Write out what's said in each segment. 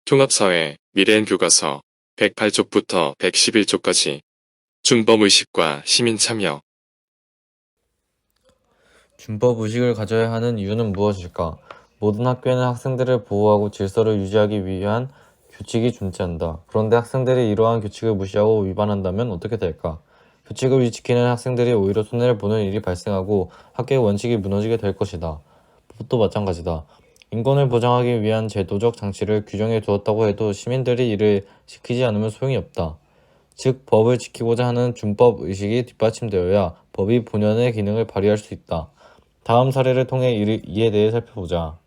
통합사회 미래엔 교과서 108쪽부터 111쪽까지 준법의식과 시민참여. 준법의식을 가져야 하는 이유는 무엇일까? 모든 학교에는 학생들을 보호하고 질서를 유지하기 위한 규칙이 존재한다. 그런데 학생들이 이러한 규칙을 무시하고 위반한다면 어떻게 될까? 규칙을 지키는 학생들이 오히려 손해를 보는 일이 발생하고 학교의 원칙이 무너지게 될 것이다. 법도 마찬가지다. 인권을 보장하기 위한 제도적 장치를 규정해 두었다고 해도 시민들이 이를 지키지 않으면 소용이 없다. 즉, 법을 지키고자 하는 준법의식이 뒷받침되어야 법이 본연의 기능을 발휘할 수 있다. 다음 사례를 통해 이에 대해 살펴보자.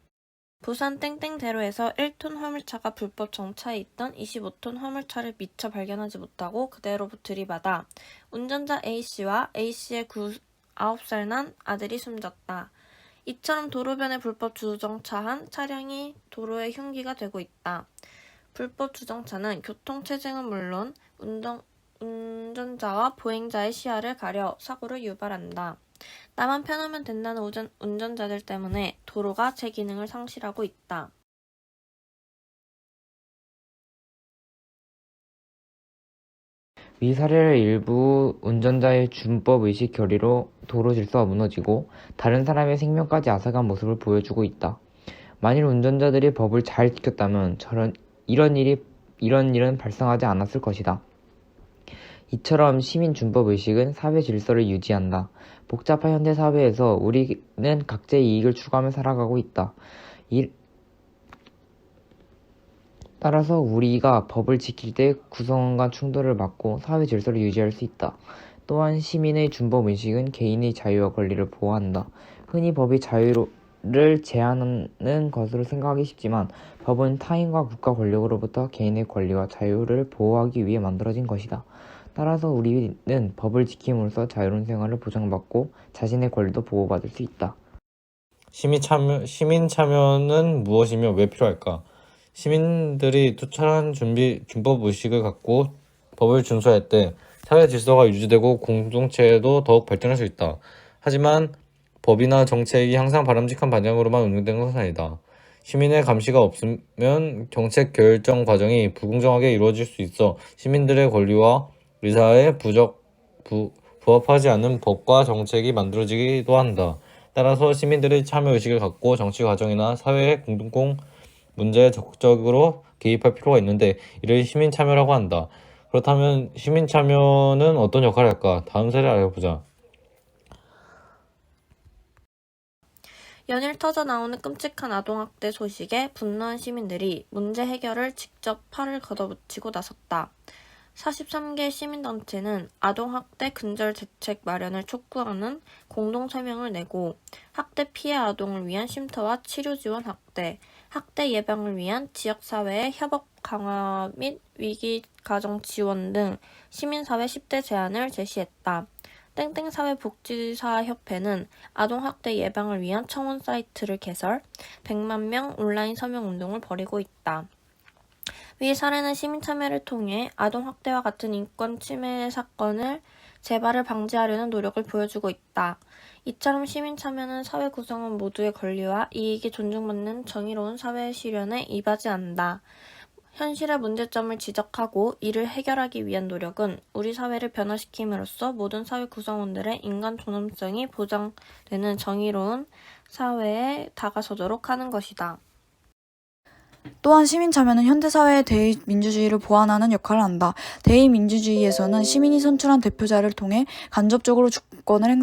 부산 땡땡대로에서 1톤 화물차가 불법 정차해 있던 25톤 화물차를 미처 발견하지 못하고 그대로 들이받아 운전자 A씨와 A씨의 9살 난 아들이 숨졌다. 이처럼 도로변에 불법 주정차한 차량이 도로의 흉기가 되고 있다. 불법 주정차는 교통체증은 물론 운전자와 보행자의 시야를 가려 사고를 유발한다. 나만 편하면 된다는 운전자들 때문에 도로가 제 기능을 상실하고 있다. 위 사례의 일부 운전자의 준법의식 결의로 도로 질서가 무너지고 다른 사람의 생명까지 앗아간 모습을 보여주고 있다. 만일 운전자들이 법을 잘 지켰다면 이런 일은 발생하지 않았을 것이다. 이처럼 시민 준법의식은 사회 질서를 유지한다. 복잡한 현대사회에서 우리는 각자의 이익을 추구하며 살아가고 있다. 따라서 우리가 법을 지킬 때 구성원 간 충돌을 막고 사회 질서를 유지할 수 있다. 또한 시민의 준법의식은 개인의 자유와 권리를 보호한다. 흔히 법이 자유를 제한하는 것으로 생각하기 쉽지만 법은 타인과 국가 권력으로부터 개인의 권리와 자유를 보호하기 위해 만들어진 것이다. 따라서 우리는 법을 지킴으로써 자유로운 생활을 보장받고 자신의 권리도 보호받을 수 있다. 시민 참여는 무엇이며 왜 필요할까? 시민들이 투철한 준법의식을 갖고 법을 준수할 때 사회 질서가 유지되고 공동체도 더욱 발전할 수 있다. 하지만 법이나 정책이 항상 바람직한 방향으로만 운영되는 것은 아니다. 시민의 감시가 없으면 정책 결정 과정이 불공정하게 이루어질 수 있어 시민들의 권리와 의사에 부합하지 않는 법과 정책이 만들어지기도 한다. 따라서 시민들의 참여의식을 갖고 정치 과정이나 사회의 공공 문제에 적극적으로 개입할 필요가 있는데 이를 시민참여라고 한다. 그렇다면 시민참여는 어떤 역할을 할까? 다음 사례를 알아보자. 연일 터져 나오는 끔찍한 아동학대 소식에 분노한 시민들이 문제 해결을 직접 팔을 걷어붙이고 나섰다. 43개 시민단체는 아동학대 근절 대책 마련을 촉구하는 공동성명을 내고 학대 피해 아동을 위한 쉼터와 치료 지원 학대 예방을 위한 지역사회의 협업 강화 및 위기가정 지원 등 시민사회 10대 제안을 제시했다. 땡땡사회복지사협회는 아동학대 예방을 위한 청원 사이트를 개설, 100만 명 온라인 서명운동을 벌이고 있다. 위 사례는 시민 참여를 통해 아동학대와 같은 인권 침해 사건을 재발을 방지하려는 노력을 보여주고 있다. 이처럼 시민 참여는 사회 구성원 모두의 권리와 이익이 존중받는 정의로운 사회 실현에 이바지 않는다. 현실의 문제점을 지적하고 이를 해결하기 위한 노력은 우리 사회를 변화시킴으로써 모든 사회 구성원들의 인간 존엄성이 보장되는 정의로운 사회에 다가서도록 하는 것이다. 또한 시민참여는 현대사회의 대의민주주의를 보완하는 역할을 한다. 대의민주주의에서는 시민이 선출한 대표자를 통해 간접적으로 주권을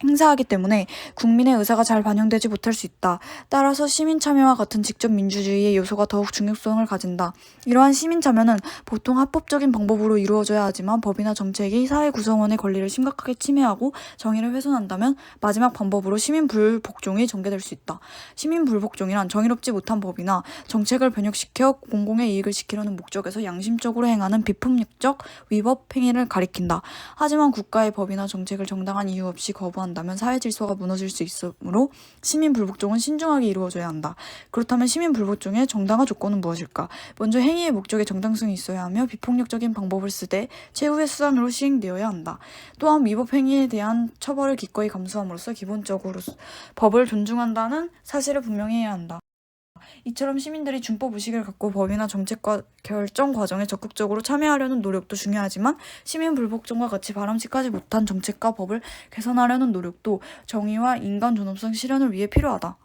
행사하기 때문에 국민의 의사가 잘 반영되지 못할 수 있다. 따라서 시민참여와 같은 직접 민주주의의 요소가 더욱 중요성을 가진다. 이러한 시민참여는 보통 합법적인 방법으로 이루어져야 하지만 법이나 정책이 사회 구성원의 권리를 심각하게 침해하고 정의를 훼손한다면 마지막 방법으로 시민불복종이 전개될 수 있다. 시민불복종이란 정의롭지 못한 법이나 정책을 변혁시켜 공공의 이익을 지키려는 목적에서 양심적으로 행하는 비폭력적 위법 행위를 가리킨다. 하지만 국가의 법이나 정책을 정당한 이유 없이 거부한다면 사회 질서가 무너질 수 있으므로 시민 불복종은 신중하게 이루어져야 한다. 그렇다면 시민 불복종의 정당화 조건은 무엇일까? 먼저 행위의 목적에 정당성이 있어야 하며 비폭력적인 방법을 쓰되 최후의 수단으로 시행되어야 한다. 또한 위법 행위에 대한 처벌을 기꺼이 감수함으로써 기본적으로 법을 존중한다는 사실을 분명히 해야 한다. 이처럼 시민들이 준법 의식을 갖고 법이나 정책과 결정 과정에 적극적으로 참여하려는 노력도 중요하지만 시민 불복종과 같이 바람직하지 못한 정책과 법을 개선하려는 노력도 정의와 인간 존엄성 실현을 위해 필요하다.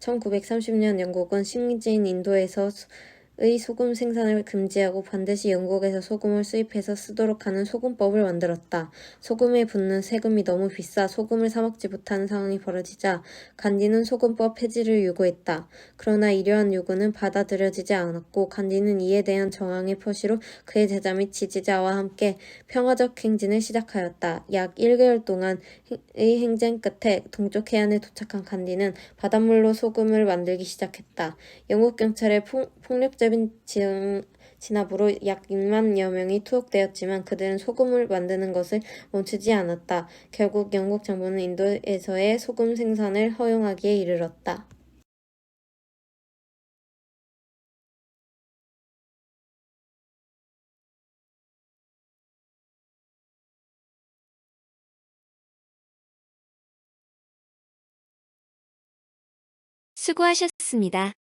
1930년 영국은 식민지인 인도에서의 소금 생산을 금지하고 반드시 영국에서 소금을 수입해서 쓰도록 하는 소금법을 만들었다. 소금에 붙는 세금이 너무 비싸 소금을 사 먹지 못하는 상황이 벌어지자 간디는 소금법 폐지를 요구했다. 그러나 이러한 요구는 받아들여지지 않았고 간디는 이에 대한 저항의 표시로 그의 제자 및 지지자와 함께 평화적 행진을 시작하였다. 약 1개월 동안의 행진 끝에 동쪽 해안에 도착한 간디는 바닷물로 소금을 만들기 시작했다. 영국 경찰의 폭력적인 진압으로 약 6만여 명이 투옥되었지만 그들은 소금을 만드는 것을 멈추지 않았다. 결국 영국 정부는 인도에서의 소금 생산을 허용하기에 이르렀다. 수고하셨습니다.